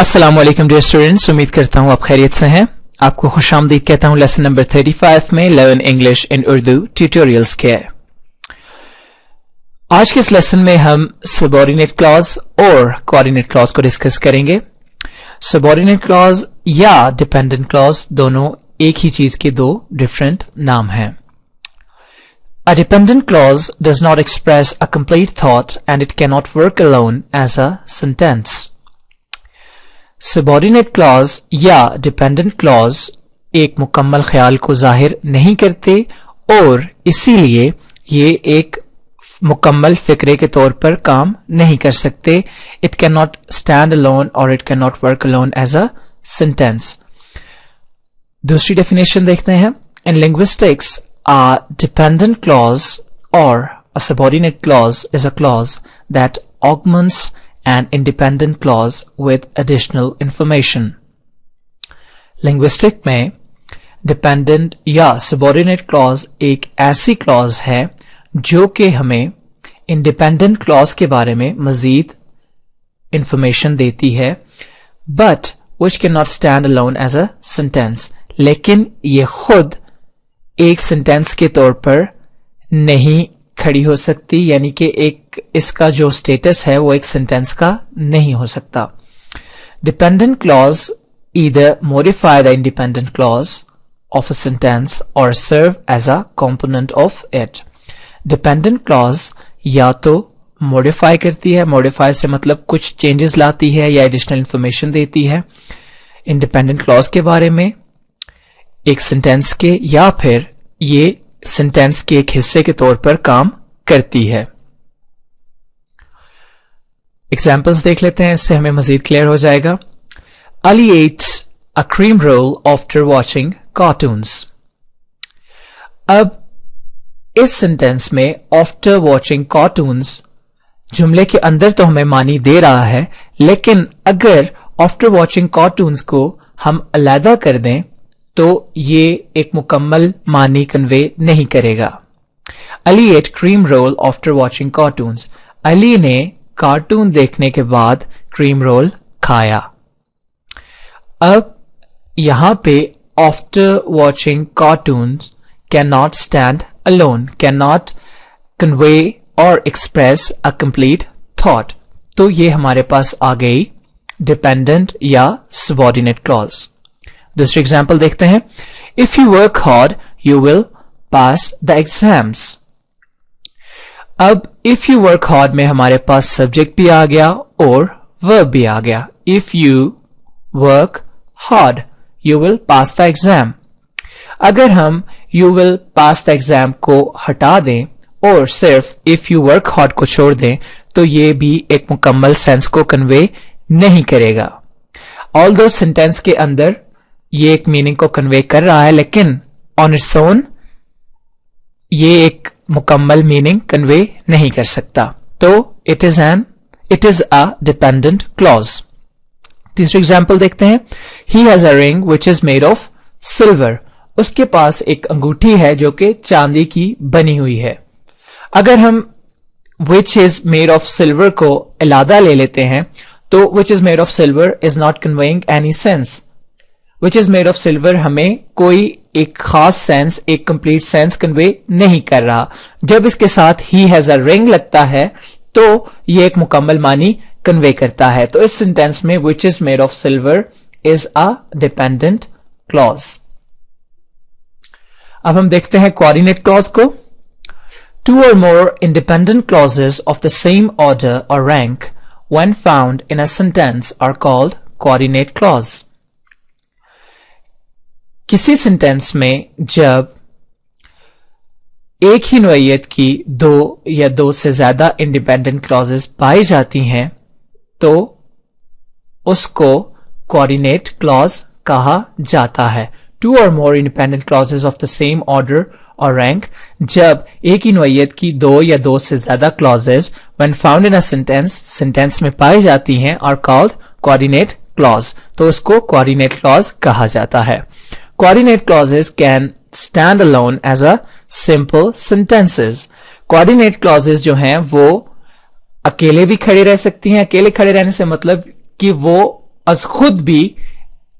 अस्सलाम वालेकुम dear students, उम्मीद करता हूँ आप खैरियत से हैं। आपको खुशामदीद कहता हूँ लेसन नंबर 35 में learn English in Urdu tutorials के। आज के इस लेसन में हम सबऑर्डिनेट क्लॉज और कोऑर्डिनेट क्लॉज को डिस्कस करेंगे। सबऑर्डिनेट क्लॉज या डिपेंडेंट क्लॉज दोनों एक ही चीज के दो डिफरेंट नाम हैं। A dependent clause does not express a complete thought and it cannot work alone as a sentence. Subordinate clause या डिपेंडेंट क्लॉज एक मुकम्मल ख्याल को जाहिर नहीं करते और इसीलिए ये एक मुकम्मल फिक्रे के तौर पर काम नहीं कर सकते। It can not stand alone और it can not work alone as a sentence. दूसरी डेफिनेशन देखते हैं। In linguistics a dependent clause or a subordinate clause is a clause that augments an independent clause with additional information. Linguistic में dependent या subordinate clause एक ऐसी clause है जो कि हमें independent clause के बारे में मजीद information देती है, but which cannot stand alone as a sentence. लेकिन ये खुद एक सेंटेंस के तौर पर नहीं खड़ी हो सकती, यानी कि एक इसका जो स्टेटस है वो एक सेंटेंस का नहीं हो सकता। Dependent clause either modify the independent clause of a sentence और serve as a component of it. Dependent clause या तो मॉडिफाई करती है, मॉडिफाई से मतलब कुछ चेंजेस लाती है या एडिशनल इंफॉर्मेशन देती है इंडिपेंडेंट क्लॉज के बारे में एक सेंटेंस के, या फिर ये सेंटेंस के एक हिस्से के तौर पर काम करती है। एग्जाम्पल्स देख लेते हैं, इससे हमें मजीद क्लियर हो जाएगा। Ali eats a cream roll after watching cartoons. अब इस सेंटेंस में आफ्टर वॉचिंग कार्टून्स जुमले के अंदर तो हमें मानी दे रहा है, लेकिन अगर आफ्टर वॉचिंग कार्टून्स को हम अलहदा कर दें तो ये एक मुकम्मल मानी कन्वे नहीं करेगा। Ali ate cream roll after watching cartoons. Ali ने कार्टून देखने के बाद क्रीम रोल खाया। अब यहां पे after watching cartoons can not stand alone, can not convey और एक्सप्रेस अ कंप्लीट थॉट। तो ये हमारे पास आ गई डिपेंडेंट या सबऑर्डिनेट क्लॉज। दूसरी एग्जाम्पल देखते हैं। If you work hard you will pass the exams. अब इफ यू वर्क हार्ड में हमारे पास सब्जेक्ट भी आ गया और वर्ब भी आ गया। If you work hard you will pass the exam. अगर हम you will pass the exam को हटा दें और सिर्फ इफ यू वर्क हार्ड को छोड़ दें तो ये भी एक मुकम्मल सेंस को कन्वे नहीं करेगा। ऑल्दो सेंटेंस के अंदर ये एक मीनिंग को कन्वे कर रहा है, लेकिन ऑन इट्स ओन ये एक मुकम्मल मीनिंग कन्वे नहीं कर सकता। तो it is a dependent clause. तीसरी एग्जाम्पल देखते हैं। He has a ring which is made of silver. उसके पास एक अंगूठी है जो कि चांदी की बनी हुई है। अगर हम विच इज मेड ऑफ सिल्वर को अलहदा ले लेते हैं तो विच is made of silver is not conveying any sense. Which is made of silver हमें कोई एक खास सेंस, एक कंप्लीट सेंस कन्वे नहीं कर रहा। जब इसके साथ ही हैज अ रिंग लगता है तो ये एक मुकम्मल मानी कन्वे करता है। तो इस सेंटेंस में which is made of silver is a dependent clause. अब हम देखते हैं कोऑर्डिनेट क्लॉज को। Two or more independent clauses of the same order or rank when found in a sentence are called coordinate clause. किसी sentence में जब एक ही नोयत की दो या दो से ज्यादा इंडिपेंडेंट क्लॉजेस पाई जाती हैं तो उसको कोऑर्डिनेट क्लॉज कहा जाता है। To or more independent clauses of the same order or rank, जब एक ही नोयत की दो या दो से ज्यादा clauses when found in a sentence में पाई जाती हैं आर कॉल्ड कोऑर्डिनेट क्लॉज, तो उसको कोऑर्डिनेट क्लॉज कहा जाता है। Coordinate clauses can stand alone as a simple sentences. Coordinate clauses जो हैं वो अकेले भी खड़े रह सकती हैं। अकेले खड़े रहने से मतलब कि वो आज खुद भी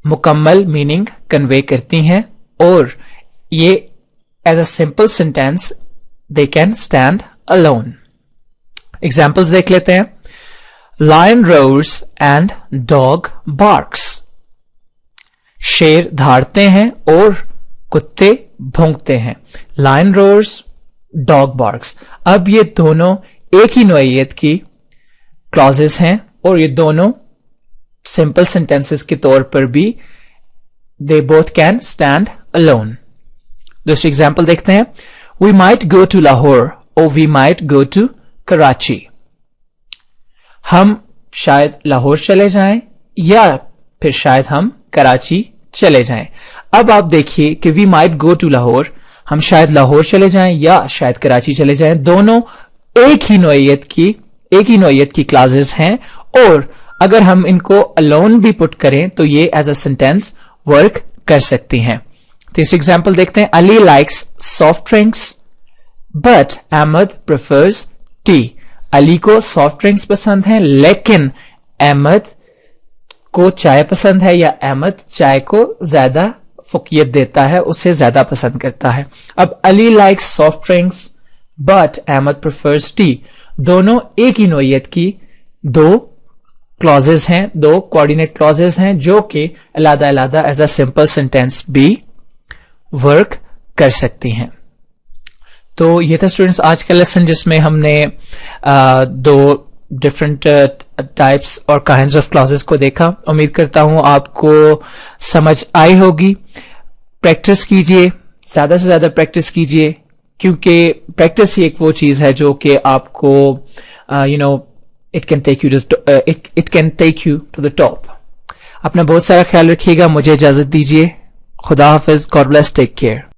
मुकम्मल मीनिंग कन्वे करती हैं और ये as a simple sentence they can stand alone. Examples देख लेते हैं। Lion roars and dog barks, शेर दहाड़ते हैं और कुत्ते भौंकते हैं। Lion roars, dog barks. अब ये दोनों एक ही नौइयत की क्लॉजेस हैं और ये दोनों सिंपल सेंटेंसेस के तौर पर भी they both can stand alone. दूसरी एग्जाम्पल देखते हैं। We might go to Lahore or we might go to Karachi, हम शायद लाहौर चले जाएं या फिर शायद हम कराची चले जाएं। अब आप देखिए कि we might go to Lahore, हम शायद लाहौर चले जाएं या शायद कराची चले जाएं, दोनों एक ही नौइयत की क्लासेस हैं और अगर हम इनको अलोन भी पुट करें तो ये एज अ सेंटेंस वर्क कर सकती हैं। तीसरी एग्जाम्पल देखते हैं। Ali likes soft drinks but Ahmad prefers tea, Ali को सॉफ्ट ड्रिंक्स पसंद हैं लेकिन अहमद को चाय पसंद है, या अहमद चाय को ज्यादा फुकियत देता है, उसे ज्यादा पसंद करता है। अब Ali likes soft drinks but Ahmad prefers tea, दोनों एक ही नौइयत की दो क्लॉजेस हैं, दो कोऑर्डिनेट क्लॉजेस हैं जो कि अलग अलग एज अ सिंपल सेंटेंस भी वर्क कर सकती हैं। तो ये था स्टूडेंट्स आज का लेसन जिसमें हमने दो डिफरेंट टाइप्स और काइंड्स ऑफ क्लॉजेस को देखा। उम्मीद करता हूं आपको समझ आई होगी। प्रैक्टिस कीजिए, ज्यादा से ज्यादा प्रैक्टिस कीजिए, क्योंकि प्रैक्टिस ही एक वो चीज है जो कि आपको it can take you to the top. अपना बहुत सारा ख्याल रखिएगा। मुझे इजाजत दीजिए। खुदा हाफिज। God bless. Take care.